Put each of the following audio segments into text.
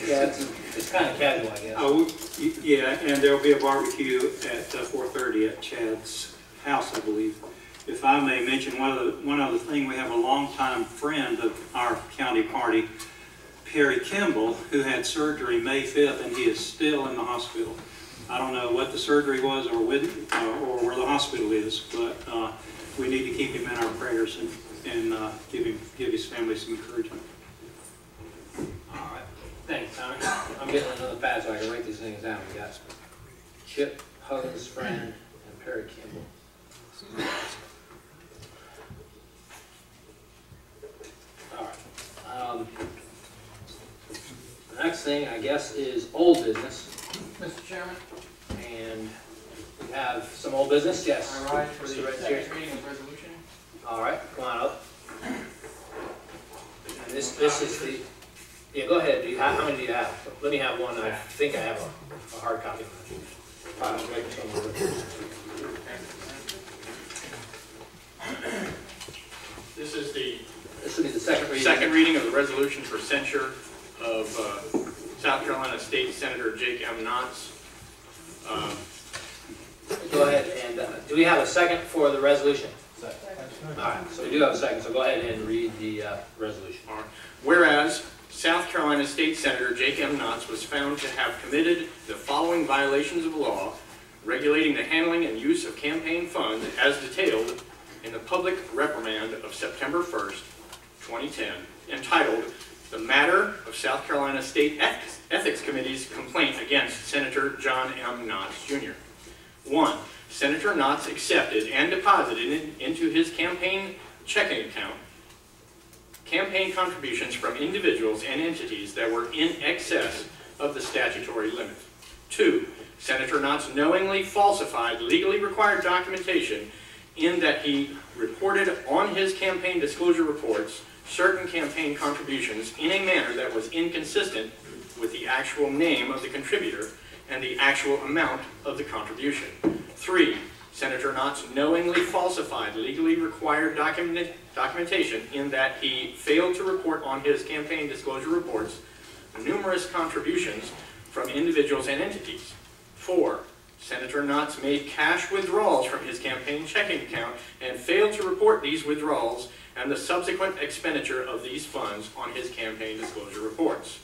Yeah, it's kind of casual, I guess. Oh, yeah, and there'll be a barbecue at 4:30 at Chad's house, I believe. If I may mention one other thing, we have a longtime friend of our county party, Perry Kimball, who had surgery May 5th, and he is still in the hospital. I don't know what the surgery was or where the hospital is, but we need to keep him in our prayers and give his family some encouragement. All right. Thanks, Tommy. I'm getting another pad so I can write these things down. We got Chip Huggins' friend and Perry Kimball. All right. The next thing, I guess, is old business. Mr. Chairman? And we have some old business, yes. All right, for the second reading of the resolution. All right, come on up. And this is the, yeah, go ahead. How many do you have? Let me have one. I think I have a hard copy. This is the This will be the second reading of the resolution for censure of South Carolina State Senator Jake M. Knotts. Go ahead and do we have a second for the resolution? Second. All right, so we do have a second. So go ahead and read the resolution. All right. Whereas South Carolina State Senator Jake M. Knotts was found to have committed the following violations of law regulating the handling and use of campaign funds as detailed in the public reprimand of September 1st, 2010, entitled "The Matter of South Carolina State Ethics Committee's Complaint Against Senator John M. Knotts, Jr." 1. Senator Knotts accepted and deposited into his campaign checking account campaign contributions from individuals and entities that were in excess of the statutory limit. 2. Senator Knotts knowingly falsified legally required documentation in that he reported on his campaign disclosure reports certain campaign contributions in a manner that was inconsistent with the actual name of the contributor and the actual amount of the contribution. 3. Senator Knotts knowingly falsified legally required documentation in that he failed to report on his campaign disclosure reports numerous contributions from individuals and entities. 4. Senator Knotts made cash withdrawals from his campaign checking account and failed to report these withdrawals and the subsequent expenditure of these funds on his campaign disclosure reports.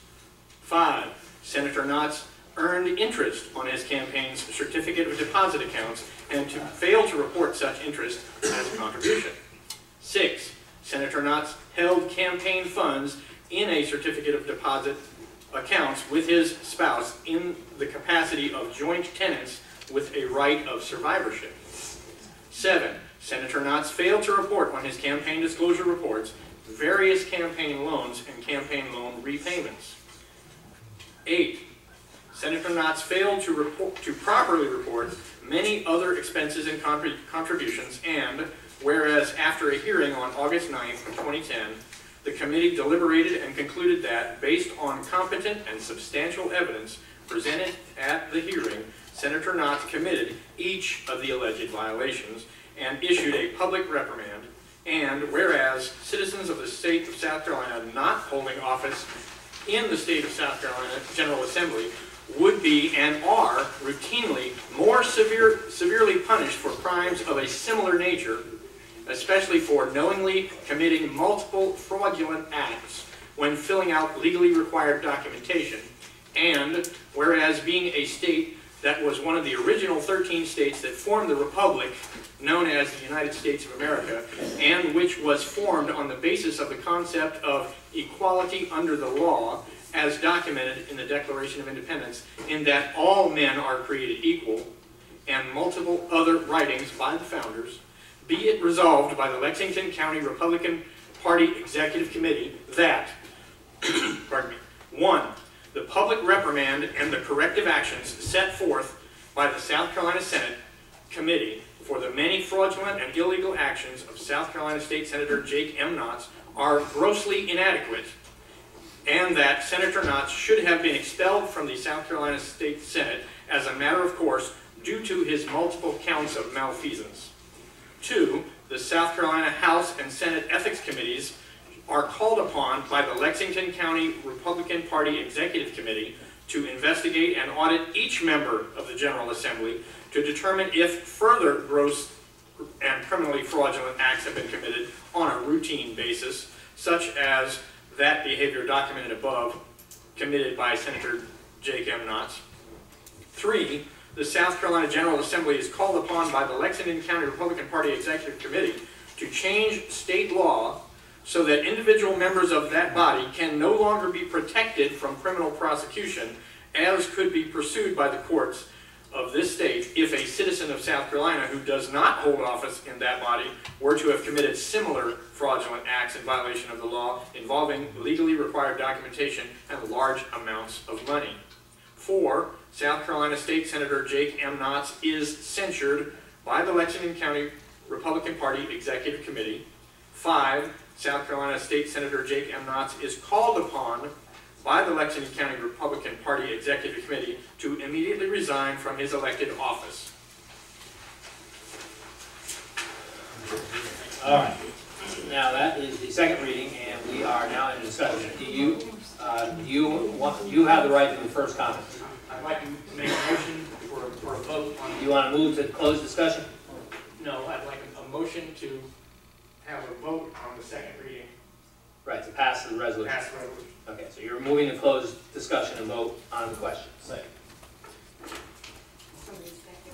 5. Senator Knotts earned interest on his campaign's certificate of deposit accounts and failed to report such interest as a contribution. 6. Senator Knotts held campaign funds in a certificate of deposit accounts with his spouse in the capacity of joint tenants with a right of survivorship. 7. Senator Knotts failed to report on his campaign disclosure reports various campaign loans and campaign loan repayments. 8. Senator Knotts failed to properly report many other expenses and contributions, and whereas after a hearing on August 9th, 2010, the committee deliberated and concluded that, based on competent and substantial evidence presented at the hearing, Senator Knotts committed each of the alleged violations and issued a public reprimand, and whereas citizens of the state of South Carolina not holding office in the state of South Carolina General Assembly would be and are routinely more severely punished for crimes of a similar nature, especially for knowingly committing multiple fraudulent acts when filling out legally required documentation, and whereas being a state that was one of the original 13 states that formed the republic known as the United States of America, and which was formed on the basis of the concept of equality under the law as documented in the Declaration of Independence, in that all men are created equal, and multiple other writings by the founders, be it resolved by the Lexington County Republican Party Executive Committee that, pardon me, 1. The public reprimand and the corrective actions set forth by the South Carolina Senate Committee for the many fraudulent and illegal actions of South Carolina State Senator Jake M. Knotts are grossly inadequate, and that Senator Knotts should have been expelled from the South Carolina State Senate as a matter of course due to his multiple counts of malfeasance. 2. The South Carolina House and Senate Ethics Committees are called upon by the Lexington County Republican Party Executive Committee to investigate and audit each member of the General Assembly to determine if further gross and criminally fraudulent acts have been committed on a routine basis, such as that behavior documented above, committed by Senator Jake M. Knotts. 3, the South Carolina General Assembly is called upon by the Lexington County Republican Party Executive Committee to change state law so that individual members of that body can no longer be protected from criminal prosecution as could be pursued by the courts of this state if a citizen of South Carolina who does not hold office in that body were to have committed similar fraudulent acts in violation of the law involving legally required documentation and large amounts of money. 4, South Carolina State Senator Jake M. Knotts is censured by the Lexington County Republican Party Executive Committee. 5, South Carolina State Senator Jake M. Knotts is called upon by the Lexington County Republican Party Executive Committee to immediately resign from his elected office. All right. Now that is the second reading, and we are now in discussion. Do you have the right to the first comment? I'd like to make a motion for a vote on. You want to move to close discussion? No, I'd like a motion to have a vote on the second reading. Right, to pass the resolution. Pass the resolution. Okay, so you're moving to close discussion and vote on the question.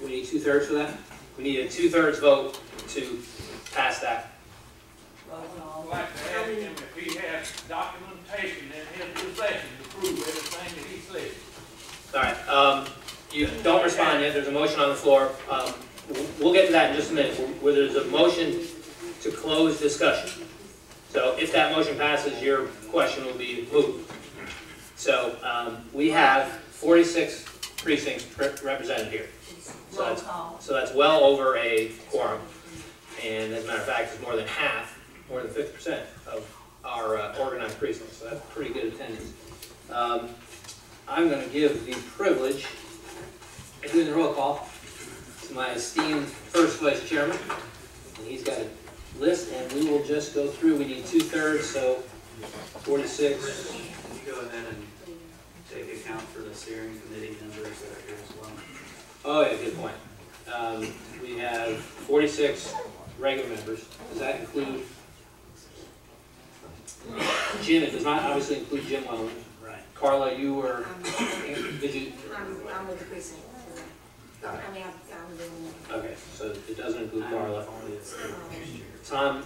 We need 2/3 for that? We need a 2/3 vote to pass that. I'd like to ask him if he has documentation in his possession to prove everything that he said. All right, you don't respond yet. There's a motion on the floor. We'll get to that in just a minute, where there's a motion to close discussion. So if that motion passes, your question will be moved. So we have 46 precincts represented here. So that's well over a quorum. And as a matter of fact, it's more than half, more than 50% of our organized precincts. So that's pretty good attendance. I'm going to give the privilege of doing the roll call to my esteemed first vice chairman. And he's got a list, and we will just go through. We need 2/3, so 46. Can you go ahead and take account for the steering committee members that are here as well? Oh yeah, good point. We have 46 regular members. Does that include Jim? It does not obviously include Jim Wellman. Right. Carla, you were, did you? I'm with the precinct. I mean, I'm doing. Okay, so it doesn't include Carla. Only it's Tom,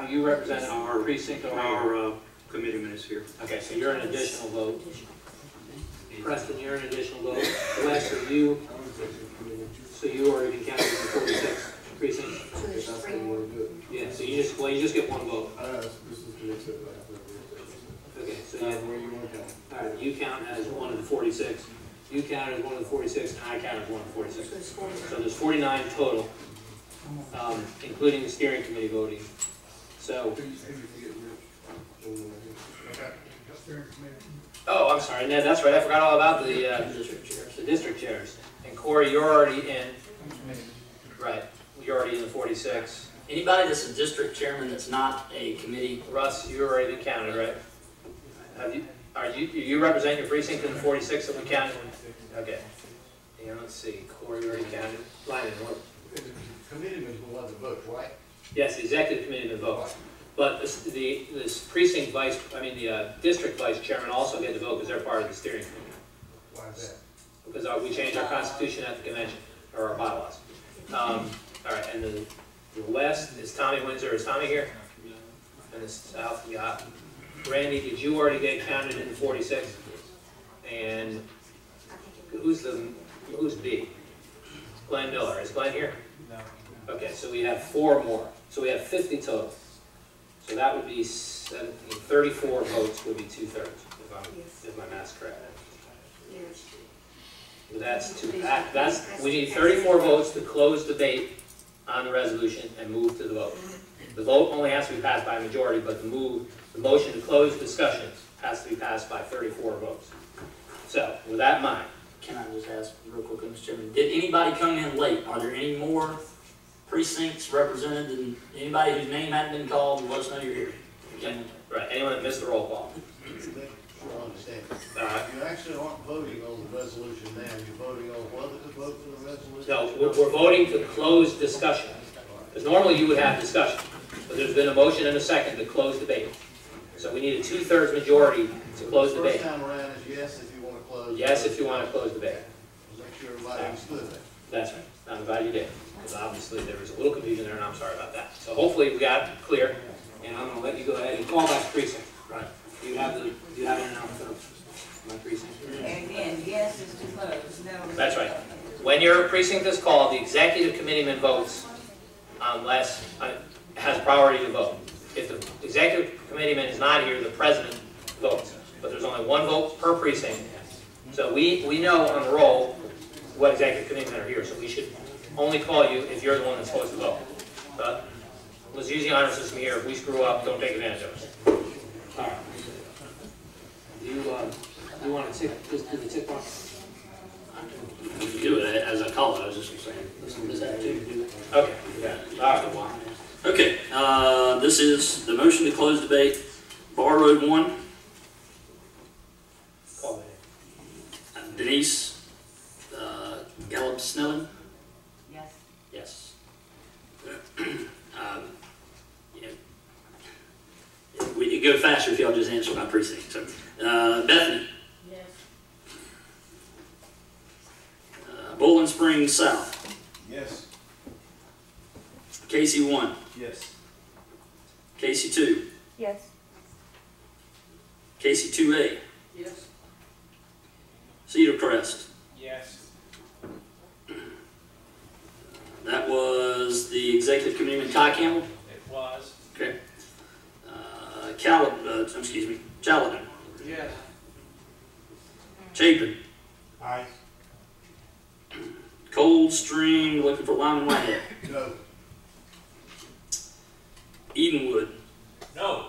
you represent our precinct over here. Our committeeman is here. Okay, so you're an additional vote. Preston, you're an additional vote. Wes, are you? So you are even counted as the 46 precincts? So there's 3 more. Yeah, so you just get one vote. Okay, so you count as one of the 46. You count as one of the 46, and I count as one of the 46. So there's 49. So there's 49 total, including the steering committee voting. So. Oh, I'm sorry, Ned, that's right. I forgot all about the district chairs. And Corey, you're already in. Right, you're already in the 46. Anybody that's a district chairman that's not a committee. Russ, you've already been counted, right? You represent your precinct in the 46 that we counted? Okay. Yeah, let's see. Corey already counted. Lyman, what? Committeemen will have the vote, right? Yes, the executive committee will vote. But this precinct vice, the district vice chairman also get to vote because they're part of the steering committee. Why is that? Because we changed our constitution at the convention, or our bylaws. All right, and the west is Tommy Windsor. Is Tommy here? And the south, we got Randy. Did you already get counted in the 46? And who's B? Glenn Miller. Is Glenn here? No. Okay, so we have 4 more. So we have 50 total. So that would be 34 votes would be 2/3, if my math's correct. We need 34 votes to close debate on the resolution and move to the vote. The vote only has to be passed by a majority, but the motion to close discussion has to be passed by 34 votes. So, with that in mind. Can I just ask real quickly, Mr. Chairman, did anybody come in late? Are there any more precincts represented than anybody whose name hadn't been called? Let us know you're here. Okay. Right, anyone that missed the roll call. Make sure I understand. Uh, You actually aren't voting on the resolution now, you're voting on whether to vote for the resolution? No, we're voting to close discussion. Because normally you would have discussion, but there's been a motion and a second to close debate. So we need a 2/3 majority to close debate. First time around is yes if you want to close. Yes, if you want to close debate. Make sure everybody understood that. That's right. I'm glad you did. Because obviously there was a little confusion there, and I'm sorry about that. So hopefully we got it clear, and I'm going to let you go ahead and call that precinct. Right. You have an announcement of my precinct. And again, yes is to close, no. That's right. When your precinct is called, the executive committeeman votes has priority to vote. If the executive committeeman is not here, the president votes. But there's only one vote per precinct. So we know on the roll what executive committeemen are here, so we should only call you if you're the one that's supposed to vote. But let's use the honor system here. If we screw up, don't take advantage of us. All right. You want to just do the tick box? You can do it as I call it, I was just saying. Is that too? Okay. Yeah. All right. Okay, this is the motion to close debate, Bar Road 1. Call it. Denise Gallup Snelling? Yes. Yes. Yeah. It'd go faster if y'all just answer my precinct. So, Bethany? Yes. Bowling Springs South? Yes. Casey 1? Yes. Casey 2? Yes. Casey 2A? Yes. Cedar Crest? Yes. That was the executive committeeman Ty Campbell? It was. Okay. Chalaban? Yes. Chapin? Aye. Coldstream, looking for Lyman Whitehead. No. Edenwood? No.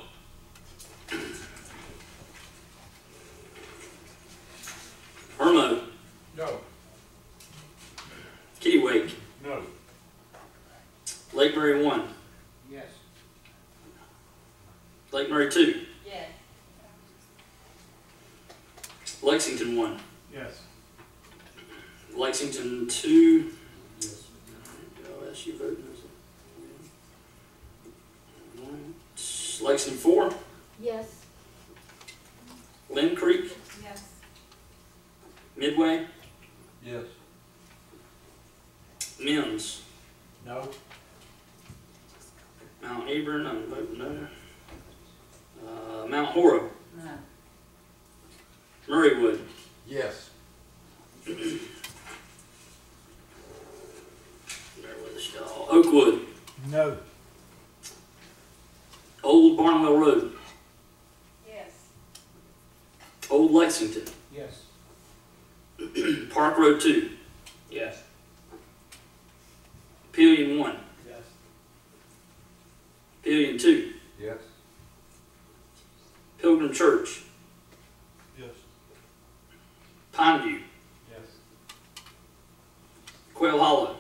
Irmo? No. Kittiwake? No. Lake Murray 1? Yes. Lake Murray 2? Yes. Lexington 1? Yes. Lexington 2? Yes. LSU voting. Lexington 4? Yes. Lynn Creek? Yes. Midway? Yes. Mims? No. Mount Hebron, I'm voting no. Mount Horeb? No. Murraywood? Yes. Bear with us, y'all. Oakwood? No. Old Barnwell Road? Yes. Old Lexington? Yes. Park Road 2? Yes. Pillion 1? Yes. Pillion 2? Yes. Pilgrim Church? Yes. Pineview? Yes. Quail Hollow?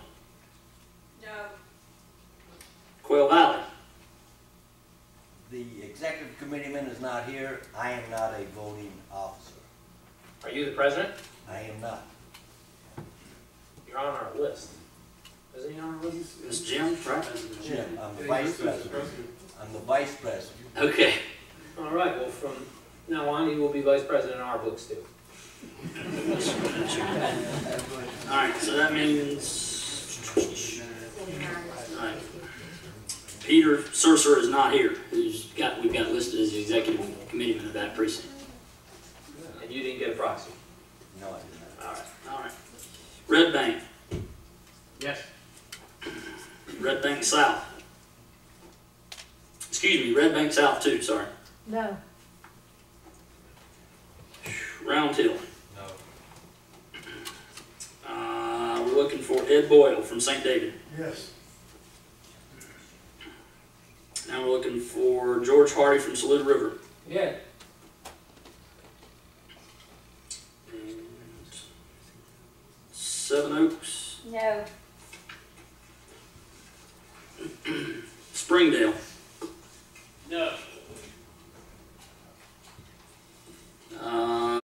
No. Quail Valley? The executive committeeman is not here. I am not a voting officer. Are you the president? I am not. You're on our list. Isn't he on our list? It's Jim, right? Jim, I'm the vice president. I'm the vice president. Okay. All right, well, from now on, you will be vice president in our books, too. Alright, so that means... Alright. Peter Surser is not here, we've got listed as the executive committeeman of that precinct. And you didn't get a proxy. No, I did not. Alright. Red Bank? Yes. Red Bank South? Excuse me, Red Bank South 2, sorry. No. Round Hill? No. We're looking for Ed Boyle from St. David. Yes. Now we're looking for George Hardy from Saluda River. Yeah. And Seven Oaks? No. Springdale?